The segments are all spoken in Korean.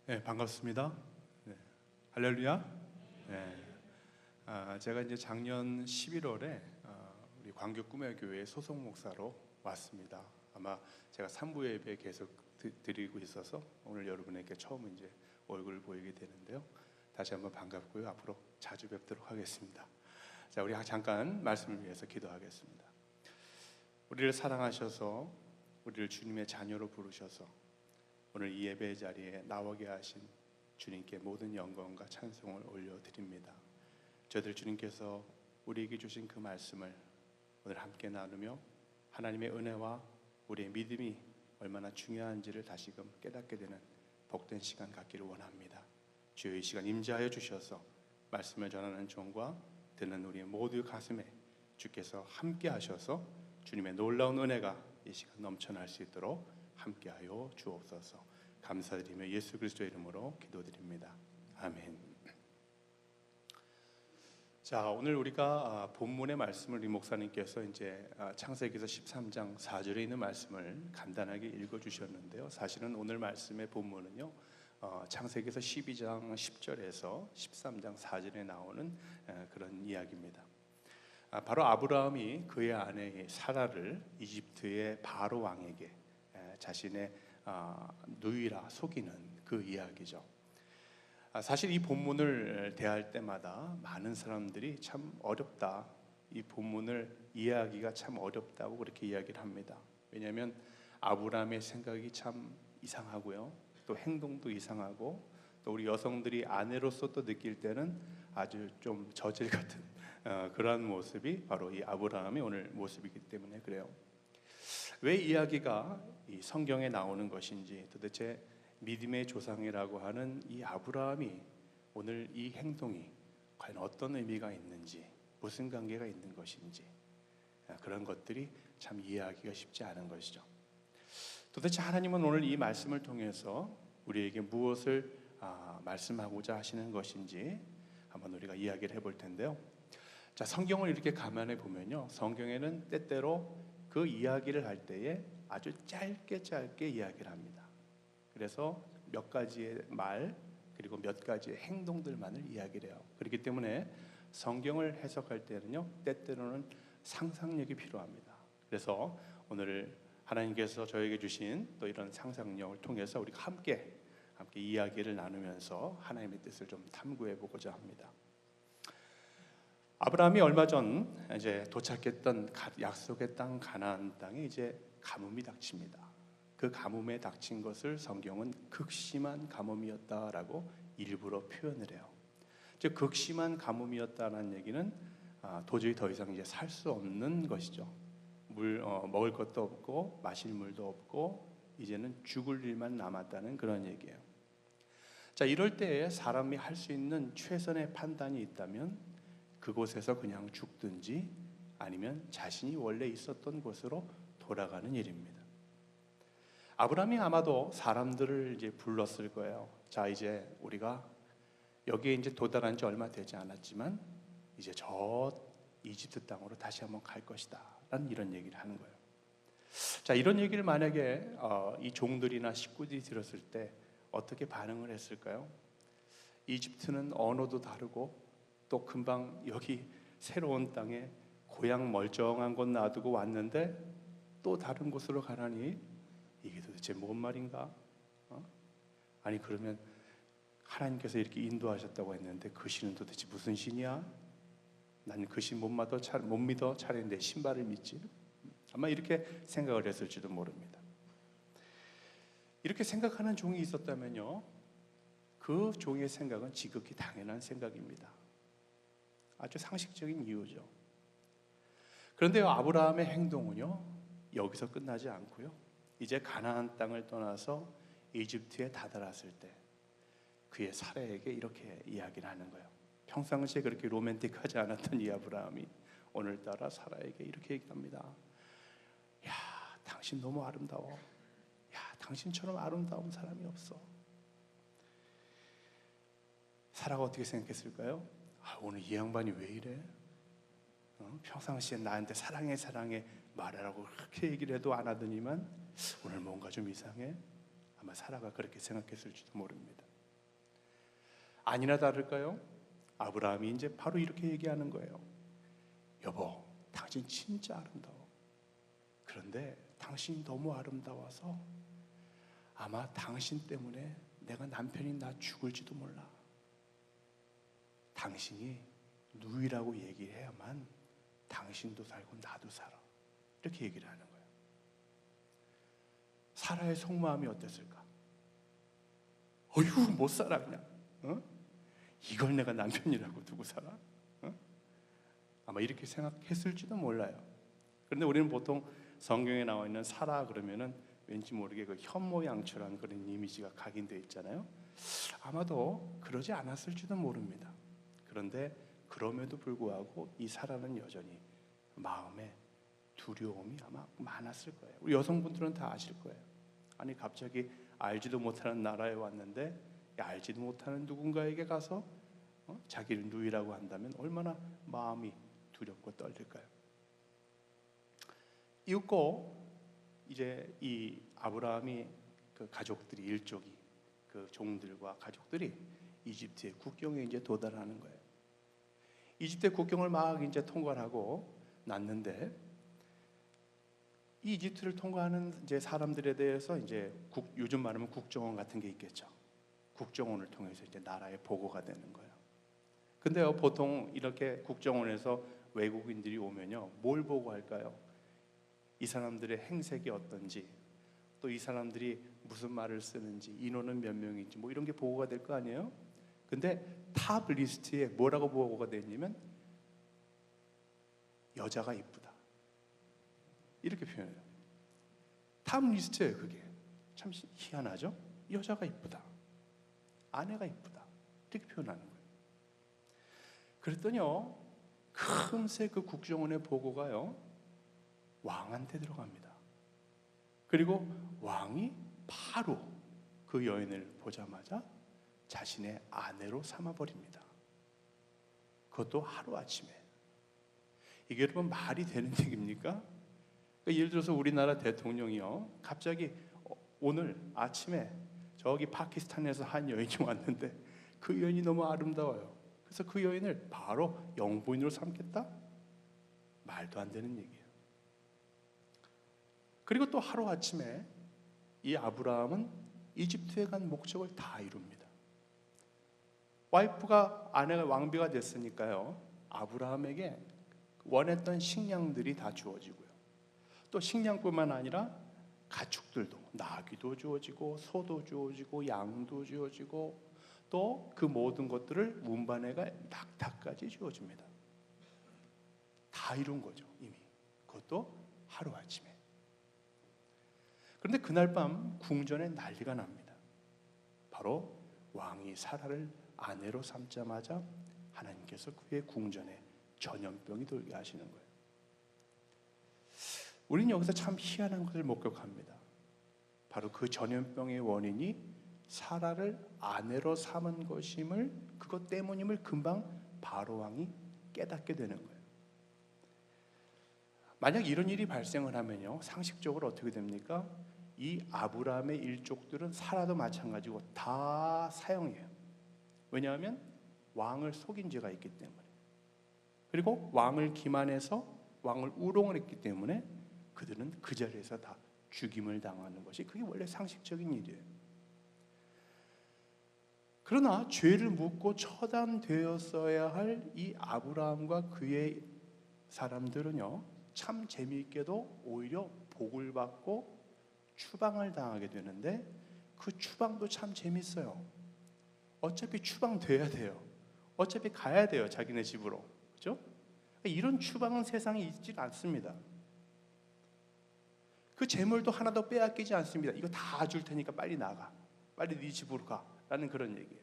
네, 반갑습니다. 네, 할렐루야. 네, 제가 이제 작년 11월에 우리 광교 꿈의 교회 소속 목사로 왔습니다. 아마 제가 3부 예배 계속 드리고 있어서 오늘 여러분에게 처음 이제 얼굴을 보이게 되는데요. 다시 한번 반갑고요. 앞으로 자주 뵙도록 하겠습니다. 자, 우리 잠깐 말씀을 위해서 기도하겠습니다. 우리를 사랑하셔서 우리를 주님의 자녀로 부르셔서 오늘 이 예배 자리에 나오게 하신 주님께 모든 영광과 찬송을 올려드립니다. 저희들 주님께서 우리에게 주신 그 말씀을 오늘 함께 나누며 하나님의 은혜와 우리의 믿음이 얼마나 중요한지를 다시금 깨닫게 되는 복된 시간 갖기를 원합니다. 주여 이 시간 임재하여 주셔서 말씀을 전하는 종과 듣는 우리 모두 가슴에 주께서 함께 하셔서 주님의 놀라운 은혜가 이 시간 넘쳐날 수 있도록 함께하여 주옵소서. 감사드리며 예수 그리스도의 이름으로 기도드립니다. 아멘. 자, 오늘 우리가 본문의 말씀을 우리 목사님께서 이제 창세기에서 13장 4절에 있는 말씀을 간단하게 읽어주셨는데요. 사실은 오늘 말씀의 본문은요, 창세기에서 12장 10절에서 13장 4절에 나오는 그런 이야기입니다. 바로 아브라함이 그의 아내 사라를 이집트의 바로 왕에게 자신의 누이라 속이는 그 이야기죠. 사실 이 본문을 대할 때마다 많은 사람들이 참 어렵다, 이 본문을 이해하기가 참 어렵다고 그렇게 이야기를 합니다. 왜냐하면 아브라함의 생각이 참 이상하고요, 또 행동도 이상하고, 또 우리 여성들이 아내로서 또 느낄 때는 아주 좀 저질 같은 그러한 모습이 바로 이 아브라함의 오늘 모습이기 때문에 그래요. 왜 이야기가 이 성경에 나오는 것인지, 도대체 믿음의 조상이라고 하는 이 아브라함이 오늘 이 행동이 과연 어떤 의미가 있는지, 무슨 관계가 있는 것인지, 그런 것들이 참 이해하기가 쉽지 않은 것이죠. 도대체 하나님은 오늘 이 말씀을 통해서 우리에게 무엇을 말씀하고자 하시는 것인지 한번 우리가 이야기를 해볼 텐데요. 자, 성경을 이렇게 가만히 보면요, 성경에는 때때로 그 이야기를 할 때에 아주 짧게 이야기를 합니다. 그래서 몇 가지의 말, 그리고 몇 가지의 행동들만을 이야기를 해요. 그렇기 때문에 성경을 해석할 때는요, 때때로는 상상력이 필요합니다. 그래서 오늘 하나님께서 저에게 주신 또 이런 상상력을 통해서 우리가 함께 이야기를 나누면서 하나님의 뜻을 좀 탐구해 보고자 합니다. 아브라함이 얼마 전 이제 도착했던 약속의 땅 가나안 땅에 이제 가뭄이 닥칩니다. 그 가뭄에 닥친 것을 성경은 극심한 가뭄이었다라고 일부러 표현을 해요. 즉 극심한 가뭄이었다는 얘기는 도저히 더 이상 이제 살 수 없는 것이죠. 먹을 것도 없고 마실 물도 없고 이제는 죽을 일만 남았다는 그런 얘기예요. 자, 이럴 때에 사람이 할 수 있는 최선의 판단이 있다면 그곳에서 그냥 죽든지 아니면 자신이 원래 있었던 곳으로 돌아가는 일입니다. 아브라함이 아마도 사람들을 이제 불렀을 거예요. 자, 이제 우리가 여기에 이제 도달한 지 얼마 되지 않았지만 이제 저 이집트 땅으로 다시 한번 갈 것이다 라는 이런 얘기를 하는 거예요. 자, 이런 얘기를 만약에 이 종들이나 식구들이 들었을 때 어떻게 반응을 했을까요? 이집트는 언어도 다르고 또 금방 여기 새로운 땅에 고향 멀쩡한 곳 놔두고 왔는데 또 다른 곳으로 가라니 이게 도대체 뭔 말인가? 아니 그러면 하나님께서 이렇게 인도하셨다고 했는데 그 신은 도대체 무슨 신이야? 난 그 신 못 믿어 차라리 내 신발을 믿지. 아마 이렇게 생각을 했을지도 모릅니다. 이렇게 생각하는 종이 있었다면요, 그 종의 생각은 지극히 당연한 생각입니다. 아주 상식적인 이유죠. 그런데 아브라함의 행동은요, 여기서 끝나지 않고요, 이제 가나안 땅을 떠나서 이집트에 다다랐을 때 그의 사라에게 이렇게 이야기를 하는 거예요. 평상시에 그렇게 로맨틱하지 않았던 이 아브라함이 오늘따라 사라에게 이렇게 얘기합니다. 야, 당신 너무 아름다워. 야, 당신처럼 아름다운 사람이 없어. 사라가 어떻게 생각했을까요? 오늘 이 양반이 왜 이래? 평상시에 나한테 사랑해 말하라고 그렇게 얘기를 해도 안 하더니만 오늘 뭔가 좀 이상해? 아마 사라가 그렇게 생각했을지도 모릅니다. 아니나 다를까요? 아브라함이 이제 바로 이렇게 얘기하는 거예요. 여보, 당신 진짜 아름다워. 그런데 당신이 너무 아름다워서 아마 당신 때문에 내가 남편이 나 죽을지도 몰라. 당신이 누이라고 얘기해야만 당신도 살고 나도 살아. 이렇게 얘기를 하는 거예요. 사라의 속마음이 어땠을까? 어휴, 못 살아 그냥. 이걸 내가 남편이라고 두고 살아? 아마 이렇게 생각했을지도 몰라요. 그런데 우리는 보통 성경에 나와 있는 사라 그러면은 왠지 모르게 그 현모양처럼 그런 이미지가 각인되어 있잖아요. 아마도 그러지 않았을지도 모릅니다. 그런데 그럼에도 불구하고 이 사라는 여전히 마음에 두려움이 아마 많았을 거예요. 우리 여성분들은 다 아실 거예요. 아니 갑자기 알지도 못하는 나라에 왔는데 알지도 못하는 누군가에게 가서 자기를 누이라고 한다면 얼마나 마음이 두렵고 떨릴까요? 이윽고 이제 이 아브라함이 그 가족들이 일족이 그 종들과 가족들이 이집트의 국경에 이제 도달하는 거예요. 이집트의 국경을 막 이제 통과하고 났는데 이 이집트를 통과하는 이제 사람들에 대해서 이제 요즘 말하면 국정원 같은 게 있겠죠. 국정원을 통해서 이제 나라에 보고가 되는 거예요. 근데요, 보통 이렇게 국정원에서 외국인들이 오면요, 뭘 보고할까요? 이 사람들의 행색이 어떤지, 또 이 사람들이 무슨 말을 쓰는지, 인원은 몇 명인지, 뭐 이런 게 보고가 될 거 아니에요? 근데 탑 리스트에 뭐라고 보고가 되냐면 여자가 이쁘다. 이렇게 표현해요. 탑 리스트예요, 그게. 참 희한하죠? 여자가 이쁘다. 아내가 이쁘다. 이렇게 표현하는 거예요. 그랬더니요, 금세 그 국정원의 보고가요, 왕한테 들어갑니다. 그리고 왕이 바로 그 여인을 보자마자 자신의 아내로 삼아버립니다. 그것도 하루아침에. 이게 여러분 말이 되는 얘기입니까? 그러니까 예를 들어서 우리나라 대통령이요, 갑자기 오늘 아침에 저기 파키스탄에서 한 여인이 왔는데 그 여인이 너무 아름다워요. 그래서 그 여인을 바로 영부인으로 삼겠다? 말도 안 되는 얘기예요. 그리고 또 하루아침에 이 아브라함은 이집트에 간 목적을 다 이룹니다. 아내가 왕비가 됐으니까요, 아브라함에게 원했던 식량들이 다 주어지고요. 또 식량뿐만 아니라 가축들도, 나귀도 주어지고 소도 주어지고 양도 주어지고 또 그 모든 것들을 운반해가 낙타까지 주어집니다. 다 이룬 거죠, 이미. 그것도 하루아침에. 그런데 그날 밤 궁전에 난리가 납니다. 바로 왕이 사라를 아내로 삼자마자 하나님께서 그의 궁전에 전염병이 돌게 하시는 거예요. 우리는 여기서 참 희한한 것을 목격합니다. 바로 그 전염병의 원인이 사라를 아내로 삼은 것임을, 그것 때문임을 금방 바로 왕이 깨닫게 되는 거예요. 만약 이런 일이 발생을 하면요, 상식적으로 어떻게 됩니까? 이 아브라함의 일족들은 사라도 마찬가지고 다 사형이에요. 왜냐하면 왕을 속인 죄가 있기 때문에, 그리고 왕을 기만해서 왕을 우롱을 했기 때문에 그들은 그 자리에서 다 죽임을 당하는 것이, 그게 원래 상식적인 일이에요. 그러나 죄를 묻고 처단되었어야 할 이 아브라함과 그의 사람들은요, 참 재미있게도 오히려 복을 받고 추방을 당하게 되는데, 그 추방도 참 재밌어요. 어차피 추방돼야 돼요. 어차피 가야 돼요, 자기네 집으로. 그렇죠? 이런 추방은 세상에 있지 않습니다. 그 재물도 하나도 빼앗기지 않습니다. 이거 다 줄 테니까 빨리 나가, 빨리 네 집으로 가, 라는 그런 얘기예요.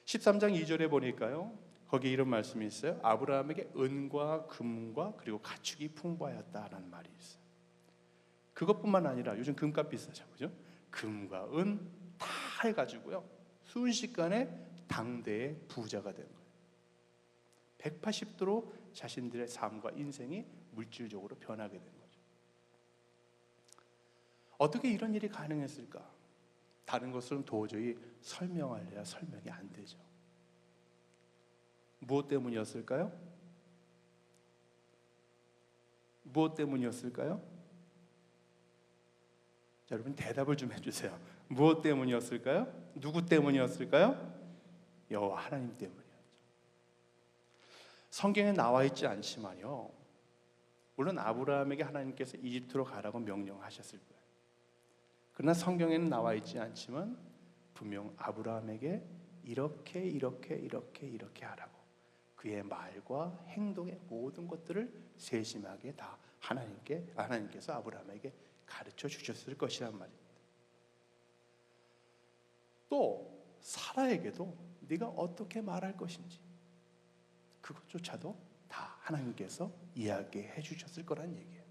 13장 2절에 보니까요, 거기에 이런 말씀이 있어요. 아브라함에게 은과 금과 그리고 가축이 풍부하였다라는 말이 있어요. 그것뿐만 아니라 요즘 금값 비싸죠, 그죠? 금과 은 다 해가지고요, 순식간에 당대의 부자가 된 거예요. 180도로 자신들의 삶과 인생이 물질적으로 변하게 된 거죠. 어떻게 이런 일이 가능했을까? 다른 것은 도저히 설명하려야 설명이 안 되죠. 무엇 때문이었을까요? 무엇 때문이었을까요? 자, 여러분 대답을 좀 해주세요. 무엇 때문이었을까요? 누구 때문이었을까요? 여호와 하나님 때문이었죠. 성경에 나와 있지 않지만요, 물론 아브라함에게 하나님께서 이집트로 가라고 명령하셨을 거예요. 그러나 성경에는 나와 있지 않지만 분명 아브라함에게 이렇게 하라고, 그의 말과 행동의 모든 것들을 세심하게 다 하나님께서 아브라함에게 가르쳐 주셨을 것이란 말입니다. 또 사라에게도 네가 어떻게 말할 것인지 그것조차도 다 하나님께서 이야기해 주셨을 거란 얘기예요.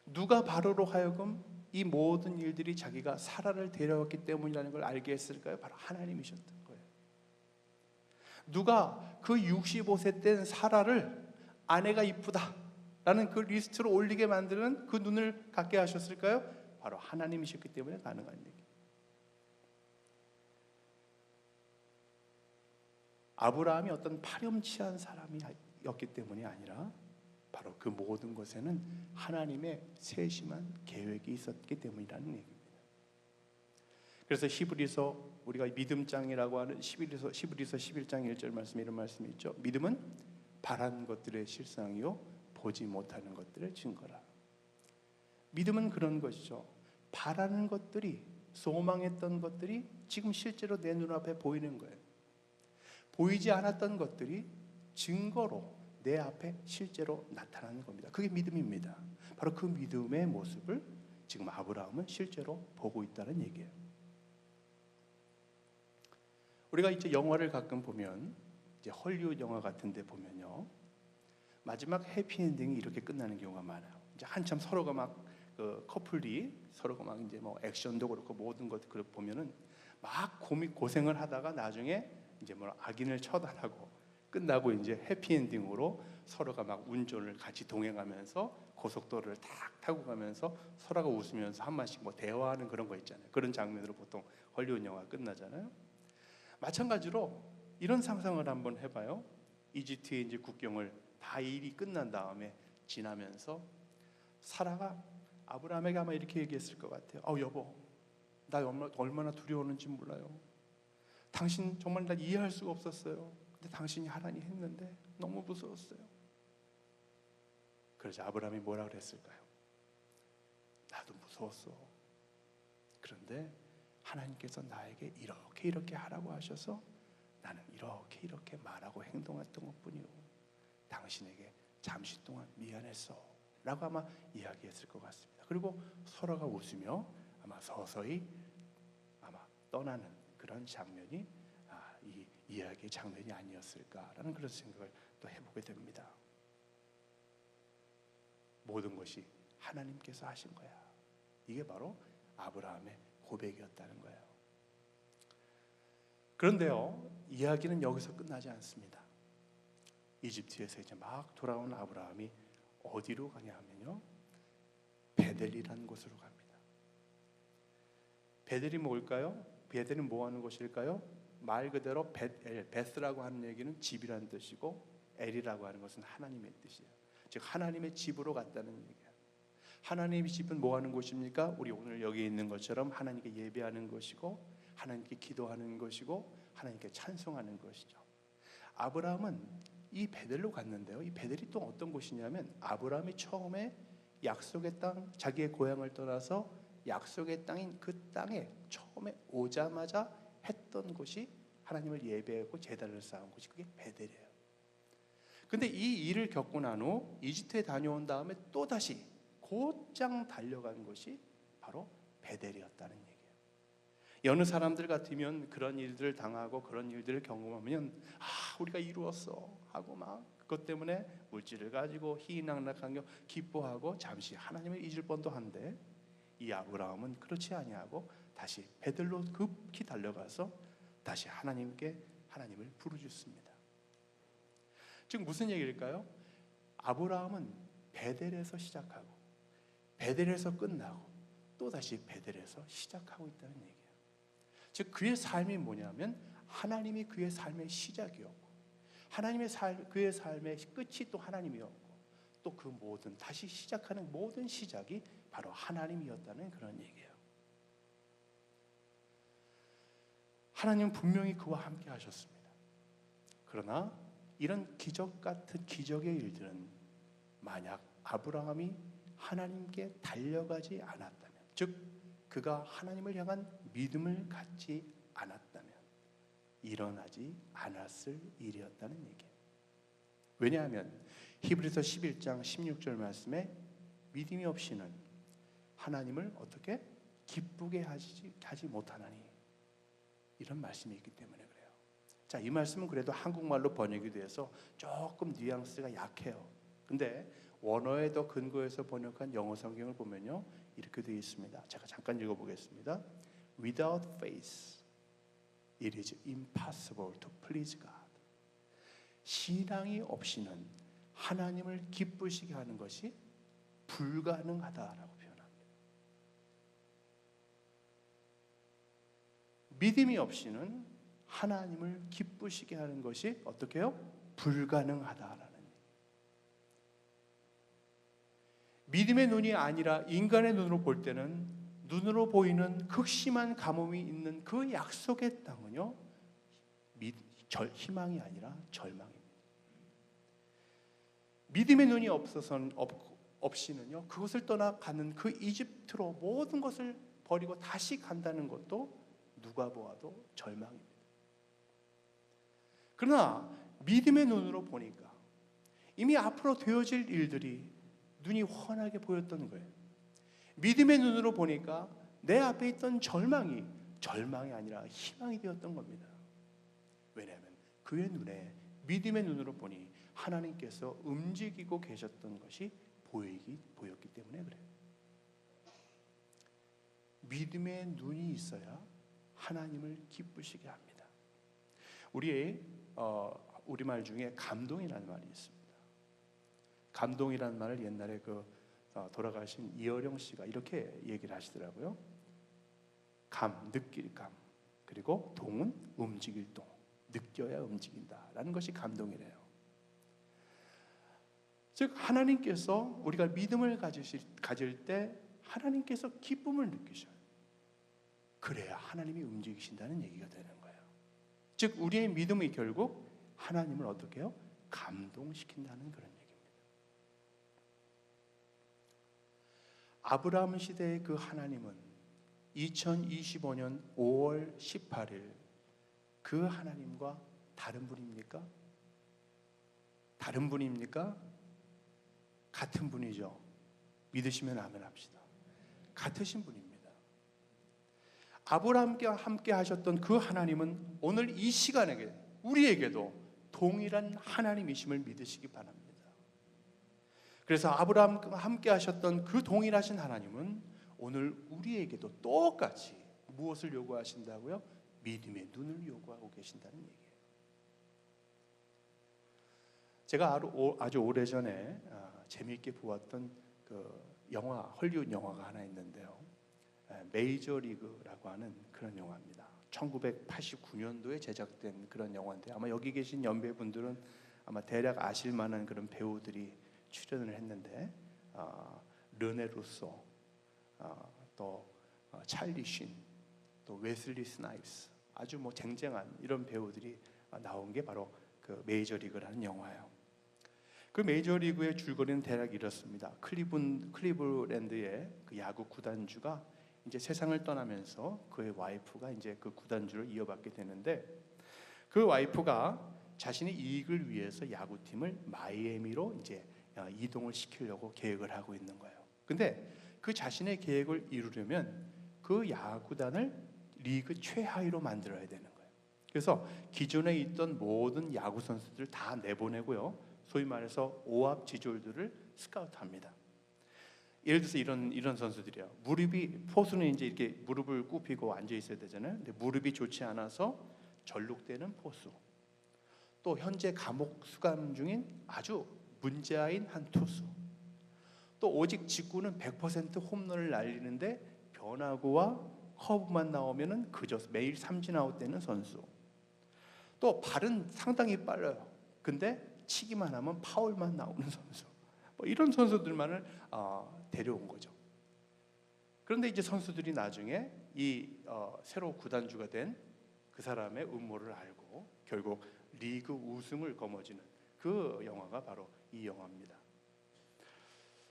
누가 바로로 하여금 이 모든 일들이 자기가 사라를 데려왔기 때문이라는 걸 알게 했을까요? 바로 하나님이셨던 거예요. 누가 그 65세 된 사라를 아내가 이쁘다라는 그 리스트로 올리게 만드는 그 눈을 갖게 하셨을까요? 바로 하나님이셨기 때문에 가능한 얘기예요. 아브라함이 어떤 파렴치한 사람이었기 때문이 아니라 바로 그 모든 것에는 하나님의 세심한 계획이 있었기 때문이라는 얘기입니다. 그래서 히브리서, 우리가 믿음장이라고 하는 히브리서 11장 1절 말씀에 이런 말씀이 있죠. 믿음은 바란 것들의 실상이요 보지 못하는 것들의 증거라. 믿음은 그런 것이죠. 바라는 것들이, 소망했던 것들이 지금 실제로 내 눈앞에 보이는 거예요. 보이지 않았던 것들이 증거로 내 앞에 실제로 나타나는 겁니다. 그게 믿음입니다. 바로 그 믿음의 모습을 지금 아브라함은 실제로 보고 있다는 얘기예요. 우리가 이제 영화를 가끔 보면, 이제 헐리우드 영화 같은 데 보면요, 마지막 해피엔딩이 이렇게 끝나는 경우가 많아요. 이제 한참 서로가 막 그 커플이 서로가 막 이제 뭐 액션도 그렇고 모든 것들 보면은 막 고생을 하다가 나중에 이제 뭐 악인을 처단하고 끝나고 이제 해피엔딩으로 서로가 막 운전을 같이 동행하면서 고속도로를 탁 타고 가면서 서로가 웃으면서 한 마디씩 뭐 대화하는 그런 거 있잖아요. 그런 장면으로 보통 헐리우드 영화가 끝나잖아요. 마찬가지로 이런 상상을 한번 해봐요. 이집트의 이제 국경을 다 일이 끝난 다음에 지나면서 사라가 아브라함에게 아마 이렇게 얘기했을 것 같아요. 여보, 나 얼마나 두려웠는지 몰라요. 당신 정말 나 이해할 수가 없었어요. 근데 당신이 하라니 했는데 너무 무서웠어요. 그러자 아브라함이 뭐라 그랬을까요? 나도 무서웠어. 그런데 하나님께서 나에게 이렇게 하라고 하셔서 나는 이렇게 말하고 행동했던 것뿐이요, 당신에게 잠시 동안 미안했어 라고 아마 이야기했을 것 같습니다. 그리고 서로가 웃으며 아마 서서히 아마 떠나는 그런 장면이 이 이야기의 장면이 아니었을까라는 그런 생각을 또 해보게 됩니다. 모든 것이 하나님께서 하신 거야. 이게 바로 아브라함의 고백이었다는 거예요. 그런데요, 이야기는 여기서 끝나지 않습니다. 이집트에서 이제 막 돌아온 아브라함이 어디로 가냐 하면요, 베델이라는 곳으로 갑니다. 베델이 뭘까요? 베델은 뭐 하는 곳일까요? 말 그대로 베스라고 하는 얘기는 집이라는 뜻이고, 엘이라고 하는 것은 하나님의 뜻이에요. 즉 하나님의 집으로 갔다는 얘기예요. 하나님의 집은 뭐 하는 곳입니까? 우리 오늘 여기 있는 것처럼 하나님께 예배하는 것이고, 하나님께 기도하는 것이고, 하나님께 찬송하는 것이죠. 아브라함은 이 베델로 갔는데요, 이 베델이 또 어떤 곳이냐면, 아브라함이 처음에 약속의 땅, 자기의 고향을 떠나서 약속의 땅인 그 땅에 처음에 오자마자 했던 곳이, 하나님을 예배하고 제단을 쌓은 곳이 그게 베델이에요. 근데 이 일을 겪고 난 후 이집트에 다녀온 다음에 또다시 곧장 달려간 곳이 바로 베델이었다는 얘기예요. 여느 사람들 같으면 그런 일들을 당하고 그런 일들을 경험하면 우리가 이루었어 하고 막 그것 때문에 물질을 가지고 희희낙낙하며 기뻐하고 잠시 하나님을 잊을 뻔도 한데, 이 아브라함은 그렇지 아니하고 다시 베델로 급히 달려가서 다시 하나님을 부르짖습니다. 즉 무슨 얘기일까요? 아브라함은 베델에서 시작하고 베델에서 끝나고 또다시 베델에서 시작하고 있다는 얘기예요. 즉 그의 삶이 뭐냐면 하나님이 그의 삶의 시작이었고 그의 삶의 끝이 또 하나님이었고 또 그 모든 다시 시작하는 모든 시작이 바로 하나님이었다는 그런 얘기예요. 하나님은 분명히 그와 함께 하셨습니다. 그러나 이런 기적 같은 기적의 일들은 만약 아브라함이 하나님께 달려가지 않았다면, 즉 그가 하나님을 향한 믿음을 갖지 않았다면 일어나지 않았을 일이었다는 얘기예요. 왜냐하면 히브리서 11장 16절 말씀에 믿음이 없이는 하나님을 어떻게 기쁘게 하지 못하나니, 이런 말씀이 있기 때문에 그래요. 자, 이 말씀은 그래도 한국말로 번역이 돼서 조금 뉘앙스가 약해요. 근데 원어에 더 근거해서 번역한 영어 성경을 보면요, 이렇게 되어 있습니다. 제가 잠깐 읽어보겠습니다. Without faith, it is impossible to please God. 신앙이 없이는 하나님을 기쁘시게 하는 것이 불가능하다라고 표현합니다. 믿음이 없이는 하나님을 기쁘시게 하는 것이 어떻게 해요? 불가능하다라는 얘기예요. 믿음의 눈이 아니라 인간의 눈으로 볼 때는 눈으로 보이는 극심한 가뭄이 있는 그 약속의 땅은요, 희망이 아니라 절망입니다. 믿음의 눈이 없이는요, 그것을 떠나가는 그 이집트로 모든 것을 버리고 다시 간다는 것도 누가 보아도 절망입니다. 그러나 믿음의 눈으로 보니까 이미 앞으로 되어질 일들이 눈이 훤하게 보였던 거예요. 믿음의 눈으로 보니까 내 앞에 있던 절망이 아니라 희망이 되었던 겁니다. 왜냐하면 그의 눈에, 믿음의 눈으로 보니 하나님께서 움직이고 계셨던 것이 보였기 때문에 그래요. 믿음의 눈이 있어야 하나님을 기쁘시게 합니다. 우리말 중에 감동이라는 말이 있습니다. 감동이라는 말을 옛날에 돌아가신 이어령 씨가 이렇게 얘기를 하시더라고요. 느낄 감, 그리고 동은 움직일 동, 느껴야 움직인다라는 것이 감동이래요. 즉 하나님께서 우리가 믿음을 가질 때 하나님께서 기쁨을 느끼셔요. 그래야 하나님이 움직이신다는 얘기가 되는 거예요. 즉 우리의 믿음이 결국 하나님을 어떻게 해요? 감동시킨다는 그런 얘기입니다. 아브라함 시대의 그 하나님은 2025년 5월 18일 그 하나님과 다른 분입니까? 다른 분입니까? 같은 분이죠. 믿으시면 아멘 합시다. 같으신 분입니다. 아브라함과 함께 하셨던 그 하나님은 오늘 이 시간에 우리에게도 동일한 하나님이심을 믿으시기 바랍니다. 그래서 아브라함과 함께 하셨던 그 동일하신 하나님은 오늘 우리에게도 똑같이 무엇을 요구하신다고요? 믿음의 눈을 요구하고 계신다는 얘기예요. 제가 아주 오래전에 재미있게 보았던 헐리우드 영화가 하나 있는데요. 메이저리그라고 하는 그런 영화입니다. 1989년도에 제작된 그런 영화인데 아마 여기 계신 연배분들은 아마 대략 아실 만한 그런 배우들이 출연을 했는데 르네 루소, 또 찰리 신, 또 웨슬리 스나이프스, 아주 쟁쟁한 이런 배우들이 나온 게 바로 그 메이저리그라는 영화예요. 그 메이저리그의 줄거리는 대략 이렇습니다. 클리브랜드의 그 야구 구단주가 이제 세상을 떠나면서 그의 와이프가 이제 그 구단주를 이어받게 되는데, 그 와이프가 자신의 이익을 위해서 야구팀을 마이애미로 이제 이동을 시키려고 계획을 하고 있는 거예요. 근데 그 자신의 계획을 이루려면 그 야구단을 리그 최하위로 만들어야 되는 거예요. 그래서 기존에 있던 모든 야구 선수들을 다 내보내고요, 소위 말해서 오합지졸들을 스카우트합니다. 예를 들어서 이런 선수들이에요. 포수는 이제 이렇게 무릎을 굽히고 앉아 있어야 되잖아요. 근데 무릎이 좋지 않아서 절룩되는 포수, 또 현재 감옥 수감 중인 아주 문제아인 한 투수, 또 오직 직구는 100% 홈런을 날리는데 변화구와 커브만 나오면은 그저 매일 삼진 아웃되는 선수. 또 발은 상당히 빨라요. 근데 치기만 하면 파울만 나오는 선수. 뭐 이런 선수들만을 데려온 거죠. 그런데 이제 선수들이 나중에 이 새로 구단주가 된 그 사람의 음모를 알고 결국 리그 우승을 거머쥐는 그 영화가 바로 이 영화입니다.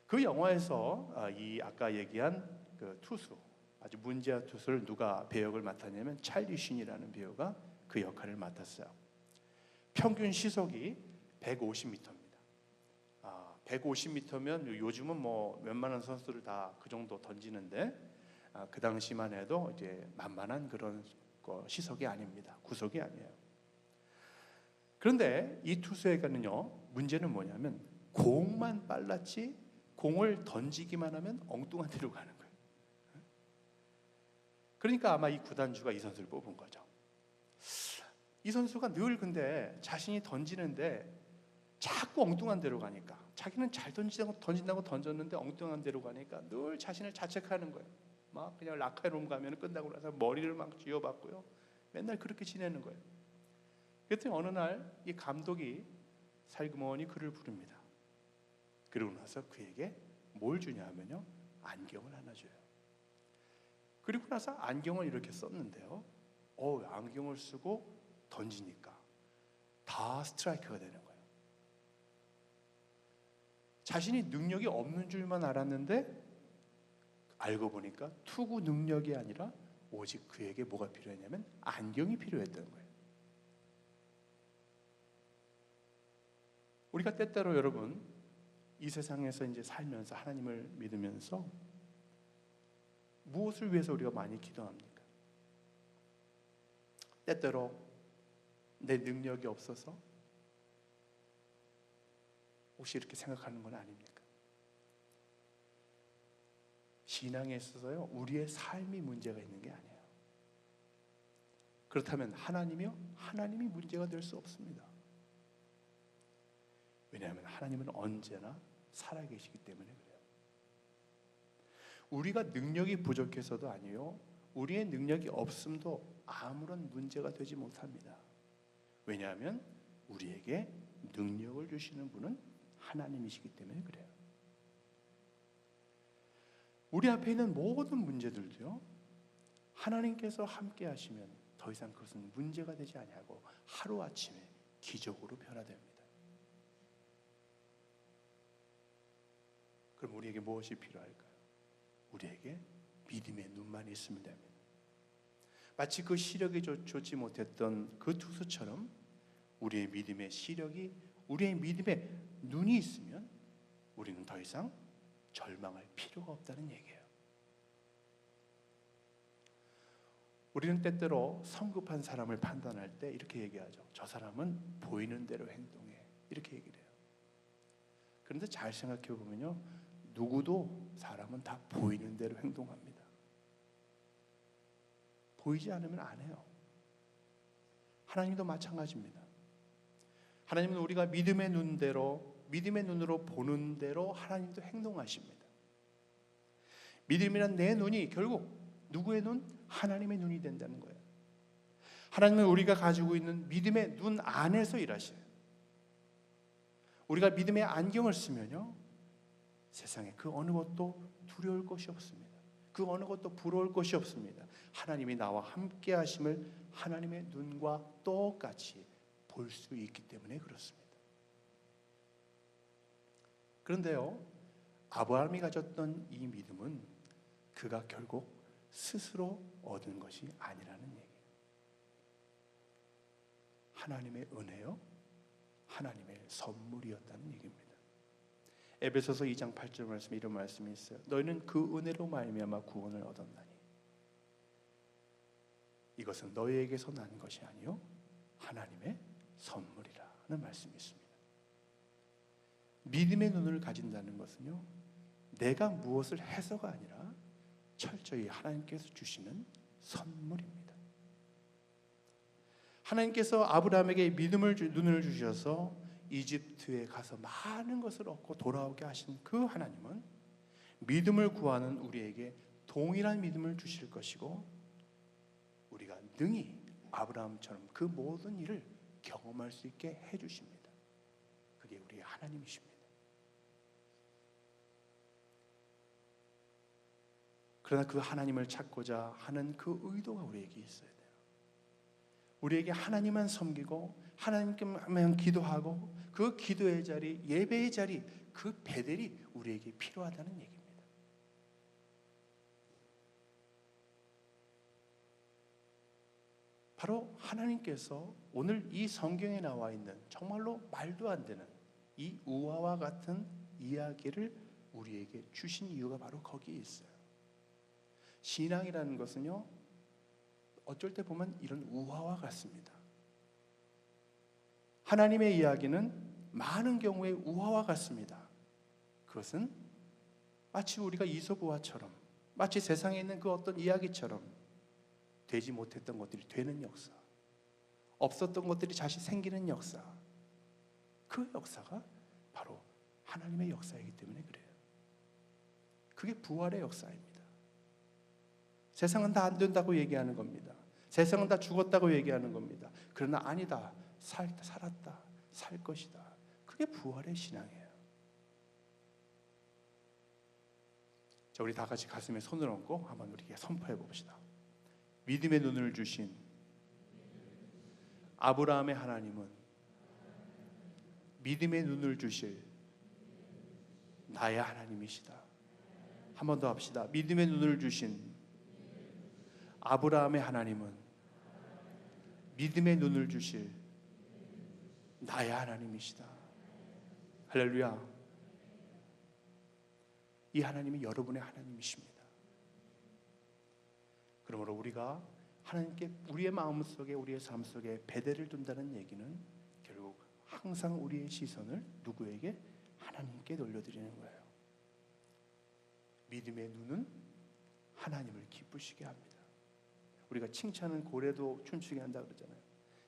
그 영화에서 이 아까 얘기한 그 투수, 아주 문제아 투수를 누가 배역을 맡았냐면 찰리 쉰이라는 배우가 그 역할을 맡았어요. 평균 시속이 150m입니다. 150m면 요즘은 뭐 웬만한 선수들 다 그 정도 던지는데 그 당시만 해도 이제 만만한 그런 시속이 아닙니다. 구속이 아니에요. 그런데 이 투수에게는요, 문제는 뭐냐면 공만 빨랐지 공을 던지기만 하면 엉뚱한 데로 가는 거예요. 그러니까 아마 이 구단주가 이 선수를 뽑은 거죠. 이 선수가 늘 근데 자신이 던지는데 자꾸 엉뚱한 데로 가니까, 자기는 잘 던진다고 던졌는데 엉뚱한 데로 가니까 늘 자신을 자책하는 거예요. 막 그냥 라카룸 가면 끝나고 나서 머리를 막 쥐어박고요. 맨날 그렇게 지내는 거예요. 그랬더니 어느 날 이 감독이 살그머니 그를 부릅니다. 그러고 나서 그에게 뭘 주냐 하면요, 안경을 하나 줘요. 그리고 나서 안경을 이렇게 썼는데요, 안경을 쓰고 던지니까 다 스트라이크가 되는 거예요. 자신이 능력이 없는 줄만 알았는데 알고 보니까 투구 능력이 아니라 오직 그에게 뭐가 필요했냐면 안경이 필요했던 거예요. 우리가 때때로 여러분 이 세상에서 이제 살면서 하나님을 믿으면서 무엇을 위해서 우리가 많이 기도합니까? 때때로 내 능력이 없어서 혹시 이렇게 생각하는 건 아닙니까? 신앙에 있어서요, 우리의 삶이 문제가 있는 게 아니에요. 그렇다면 하나님이 문제가 될 수 없습니다. 왜냐하면 하나님은 언제나 살아계시기 때문에 그래요. 우리가 능력이 부족해서도 아니요, 우리의 능력이 없음도 아무런 문제가 되지 못합니다. 왜냐하면 우리에게 능력을 주시는 분은 하나님이시기 때문에 그래요. 우리 앞에 있는 모든 문제들도요, 하나님께서 함께 하시면 더 이상 그것은 문제가 되지 아니하고 하루아침에 기적으로 변화됩니다. 그럼 우리에게 무엇이 필요할까요? 우리에게 믿음의 눈만 있으면 됩니다. 마치 그 시력이 좋지 못했던 그 투수처럼 우리의 믿음의 시력이, 우리의 믿음의 눈이 있으면 우리는 더 이상 절망할 필요가 없다는 얘기예요. 우리는 때때로 성급한 사람을 판단할 때 이렇게 얘기하죠. 저 사람은 보이는 대로 행동해, 이렇게 얘기를 해요. 그런데 잘 생각해 보면요, 누구도 사람은 다 보이는 대로 행동합니다. 보이지 않으면 안 해요. 하나님도 마찬가지입니다. 하나님은 우리가 믿음의 눈으로 보는 대로 하나님도 행동하십니다. 믿음이란 내 눈이 결국 누구의 눈? 하나님의 눈이 된다는 거예요. 하나님은 우리가 가지고 있는 믿음의 눈 안에서 일하셔요. 우리가 믿음의 안경을 쓰면요, 세상에 그 어느 것도 두려울 것이 없습니다. 그 어느 것도 부러울 것이 없습니다. 하나님이 나와 함께 하심을 하나님의 눈과 똑같이 볼 수 있기 때문에 그렇습니다. 그런데요, 아브라함이 가졌던 이 믿음은 그가 결국 스스로 얻은 것이 아니라는 얘기예요. 하나님의 은혜요, 하나님의 선물이었다는 얘기입니다. 에베소서 2장 8절 말씀에 이런 말씀이 있어요. 너희는 그 은혜로 말미암아 구원을 얻었나니 이것은 너희에게서 난 것이 아니요 하나님의 선물이라는 말씀이 있습니다. 믿음의 눈을 가진다는 것은요, 내가 무엇을 해서가 아니라 철저히 하나님께서 주시는 선물입니다. 하나님께서 아브라함에게 눈을 주셔서 이집트에 가서 많은 것을 얻고 돌아오게 하신 그 하나님은 믿음을 구하는 우리에게 동일한 믿음을 주실 것이고 우리가 능히 아브라함처럼 그 모든 일을 경험할 수 있게 해주십니다. 그게 우리의 하나님이십니다. 그러나 그 하나님을 찾고자 하는 그 의도가 우리에게 있어야 돼요. 우리에게 하나님만 섬기고 하나님께만 기도하고 그 기도의 자리, 예배의 자리, 그 베델이 우리에게 필요하다는 얘기입니다. 바로 하나님께서 오늘 이 성경에 나와 있는 정말로 말도 안 되는 이 우화와 같은 이야기를 우리에게 주신 이유가 바로 거기에 있어요. 신앙이라는 것은요, 어쩔 때 보면 이런 우화와 같습니다. 하나님의 이야기는 많은 경우에 우화와 같습니다. 그것은 마치 우리가 이솝우화처럼, 마치 세상에 있는 그 어떤 이야기처럼 되지 못했던 것들이 되는 역사, 없었던 것들이 다시 생기는 역사, 그 역사가 바로 하나님의 역사이기 때문에 그래요. 그게 부활의 역사입니다. 세상은 다 안 된다고 얘기하는 겁니다. 세상은 다 죽었다고 얘기하는 겁니다. 그러나 아니다, 살았다, 살 것이다. 그게 부활의 신앙이에요. 자, 우리 다 같이 가슴에 손을 얹고 한번 우리에게 선포해 봅시다. 믿음의 눈을 주신 아브라함의 하나님은 믿음의 눈을 주실 나의 하나님이시다. 한 번 더 합시다. 믿음의 눈을 주신 아브라함의 하나님은 믿음의 눈을 주실 나의 하나님이시다. 할렐루야. 이 하나님이 여러분의 하나님이십니다. 그러므로 우리가 하나님께 우리의 마음속에, 우리의 삶 속에 베델을 둔다는 얘기는 결국 항상 우리의 시선을 누구에게? 하나님께 돌려드리는 거예요. 믿음의 눈은 하나님을 기쁘시게 합니다. 우리가 칭찬은 고래도 춤추게 한다 그러잖아요.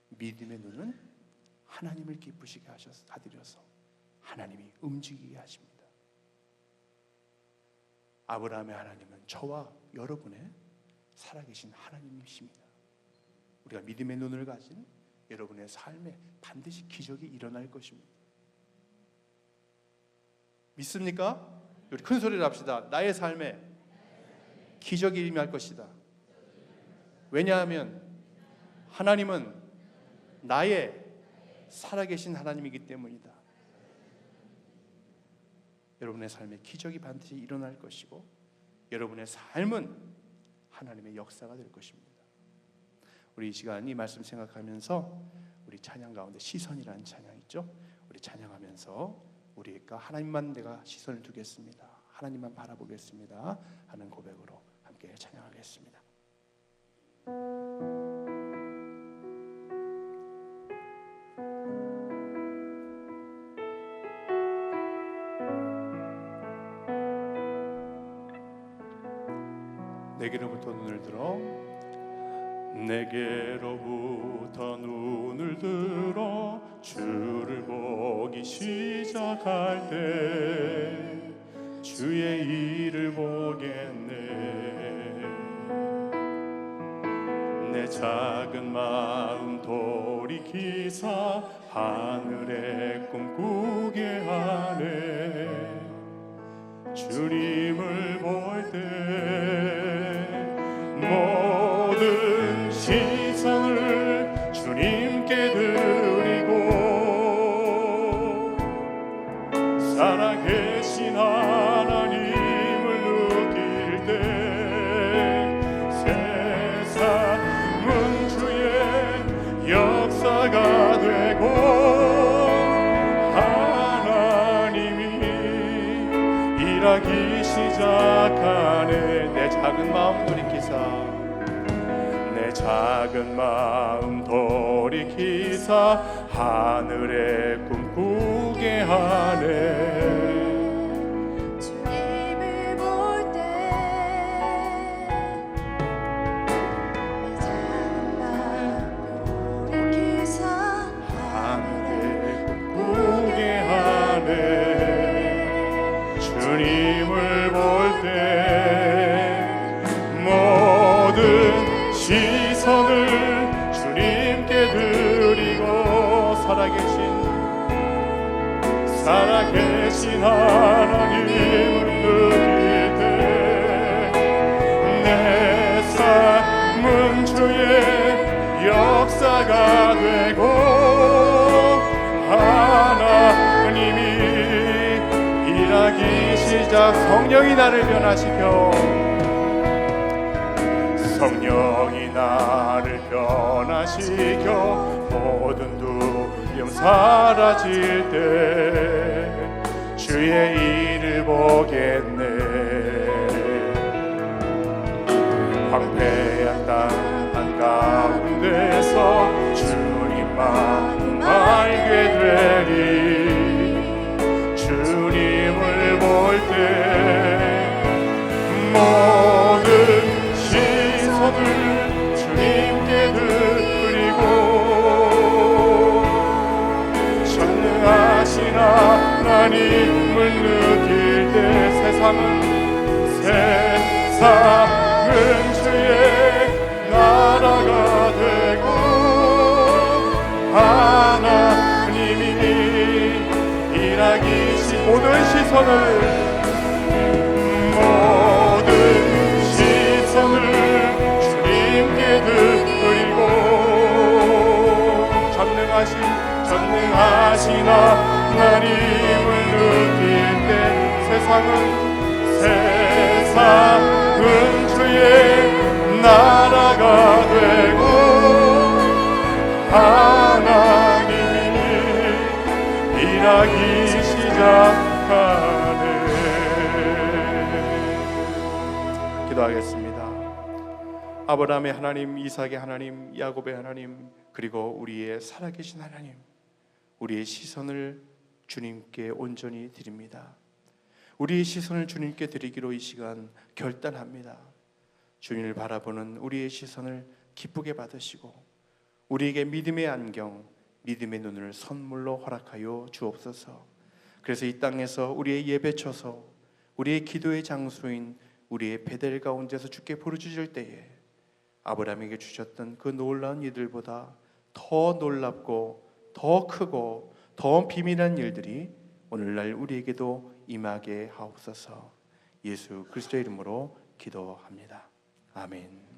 믿음의 눈은 하나님을 기쁘시게 하드려서 하나님이 움직이게 하십니다. 아브라함의 하나님은 저와 여러분의 살아계신 하나님이십니다. 우리가 믿음의 눈을 가진 여러분의 삶에 반드시 기적이 일어날 것입니다. 믿습니까? 우리 큰 소리를 합시다. 나의 삶에 기적이 임할 것이다. 왜냐하면 하나님은 나의 살아계신 하나님이기 때문이다. 여러분의 삶에 기적이 반드시 일어날 것이고 여러분의 삶은 하나님의 역사가 될 것입니다. 우리 이 시간 이 말씀 생각하면서 우리 찬양 가운데 시선이라는 찬양 있죠? 우리 찬양하면서 우리가 하나님만 내가 시선을 두겠습니다, 하나님만 바라보겠습니다 하는 고백으로 함께 찬양하겠습니다. 내게로부터 눈을 들어, 내게로부터 눈을 들어 주를 보기 시작할 때 주의 일을 보겠네. 내 작은 마음 돌이키사 하늘에 꿈꾸게 하네. 주님을 볼 때 모든 시선을 주님께 드리고 살아계신 하나님을 느낄 때 세상은 주의 역사가 되고 하나님이 일하기 시작하네. 내 작은 마음 돌이키사, 내 작은 마음 돌이키사 하늘에 꿈꾸게 하네. 주님을 볼 때 내 작은 마음 돌이키사 하늘에 꿈꾸게 하네. 주님을 볼 때 살아계신 하나님을 느낄 때 내 삶은 주의 역사가 되고 하나님이 일하기 시작. 성령이 나를 변화시켜 성령이 나를 변화시켜 모든 두려움 사라질 때 주의 일을 보겠네. 황폐한 땅 한가운데서 주님만 알게 되리. 주님을 볼 때 모든 시선을 주님께 드리고 전능하신 하나님을 느낄 때 세상은 주의 나라가 되고 하나님이 일하기 모든 시선을 주님께 드리고 전능하신 하나님을 느낄 때 세상은 주의 나라가 되고 하나님이 일하기 시작하네. 기도하겠습니다. 아브라함의 하나님, 이삭의 하나님, 야곱의 하나님, 그리고 우리의 살아계신 하나님, 우리의 시선을 주님께 온전히 드립니다. 우리의 시선을 주님께 드리기로 이 시간 결단합니다. 주님을 바라보는 우리의 시선을 기쁘게 받으시고 우리에게 믿음의 안경, 믿음의 눈을 선물로 허락하여 주옵소서. 그래서 이 땅에서 우리의 예배처소, 우리의 기도의 장소인 우리의 베델 가운데서 주께 부르짖을 때에 아브라함에게 주셨던 그 놀라운 일들보다 더 놀랍고 더 크고 더 비밀한 일들이 오늘날 우리에게도 임하게 하옵소서. 예수 그리스도의 이름으로 기도합니다. 아멘.